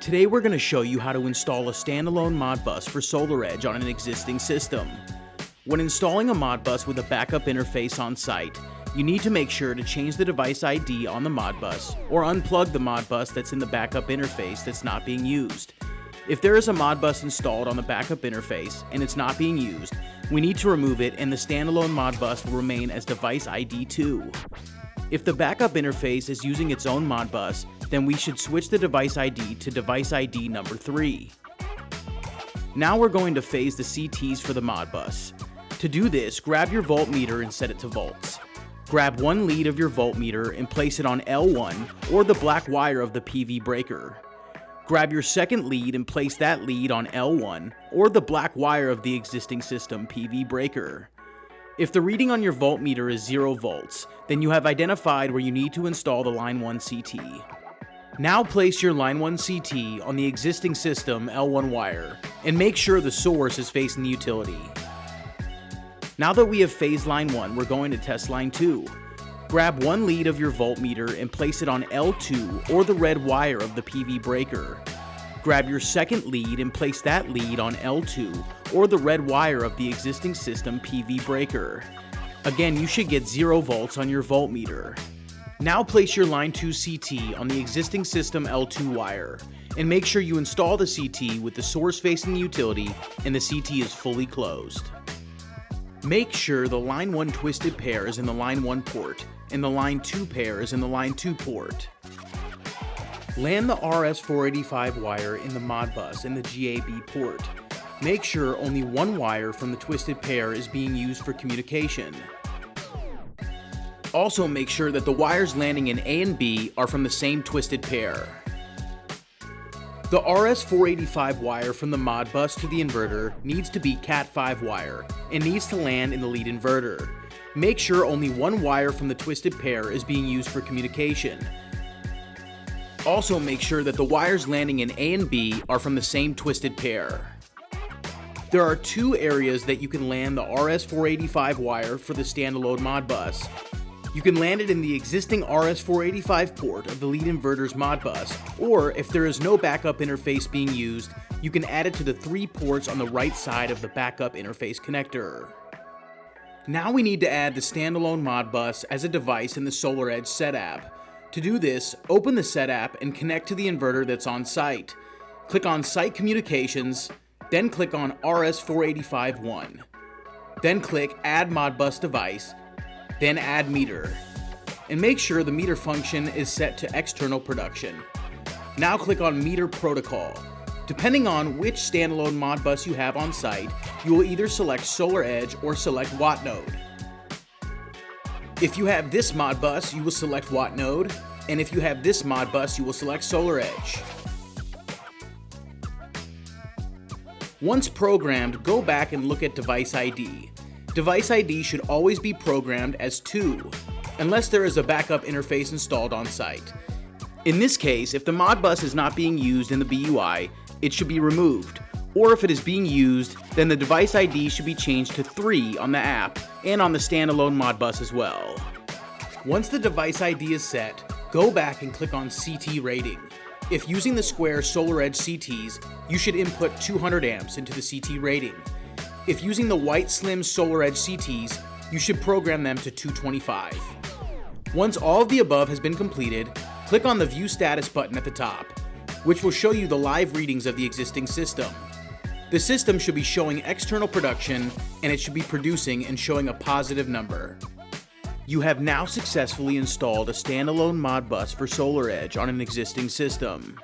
Today we're going to show you how to install a standalone Modbus for Solaredge on an existing system. When installing a Modbus with a backup interface on site, you need to make sure to change the device ID on the Modbus or unplug the Modbus that's in the backup interface that's not being used. If there is a Modbus installed on the backup interface and it's not being used, we need to remove it and the standalone Modbus will remain as device ID 2. If the backup interface is using its own Modbus, then we should switch the device ID to device ID number 3. Now we're going to phase the CTs for the Modbus. To do this, grab your voltmeter and set it to volts. Grab one lead of your voltmeter and place it on L1 or the black wire of the PV breaker. Grab your second lead and place that lead on L1 or the black wire of the existing system PV breaker. If the reading on your voltmeter is 0 volts, then you have identified where you need to install the line 1 CT. Now place your line 1 CT on the existing system L1 wire and make sure the source is facing the utility. Now that we have phased line 1, we're going to test line 2. Grab one lead of your voltmeter and place it on L2 or the red wire of the PV breaker. Grab your second lead and place that lead on L2 or the red wire of the existing system PV breaker. Again, you should get 0 volts on your voltmeter. Now place your line 2 CT on the existing system L2 wire and make sure you install the CT with the source facing the utility and the CT is fully closed. Make sure the line 1 twisted pair is in the line 1 port and the line 2 pair is in the line 2 port. Land the RS485 wire in the Modbus in the GAB port. Make sure only one wire from the twisted pair is being used for communication. Also make sure that the wires landing in A and B are from the same twisted pair. The RS485 wire from the Modbus to the inverter needs to be Cat5 wire and needs to land in the lead inverter. Make sure only one wire from the twisted pair is being used for communication. Also make sure that the wires landing in A and B are from the same twisted pair. There are two areas that you can land the RS485 wire for the standalone Modbus. You can land it in the existing RS485 port of the lead inverter's Modbus, or if there is no backup interface being used, you can add it to the 3 ports on the right side of the backup interface connector. Now we need to add the standalone Modbus as a device in the Solaredge Set app. To do this, open the Set app and connect to the inverter that's on site. Click on Site Communications, then click on RS485-1. Then click Add Modbus Device, then Add Meter. And make sure the meter function is set to external production. Now click on Meter Protocol. Depending on which standalone Modbus you have on site, you will either select Solaredge or select Watt Node. If you have this Modbus, you will select Watt Node, and if you have this Modbus, you will select Solaredge. Once programmed, go back and look at device ID. Device ID should always be programmed as 2, unless there is a backup interface installed on site. In this case, if the Modbus is not being used in the BUI, it should be removed, or if it is being used, then the device ID should be changed to 3 on the app and on the standalone Modbus as well. Once the device ID is set, go back and click on CT rating. If using the square Solaredge CTs, you should input 200 amps into the CT rating. If using the white slim Solaredge CTs, you should program them to 225. Once all of the above has been completed, click on the View Status button at the top, which will show you the live readings of the existing system. The system should be showing external production, and it should be producing and showing a positive number. You have now successfully installed a standalone Modbus for Solaredge on an existing system.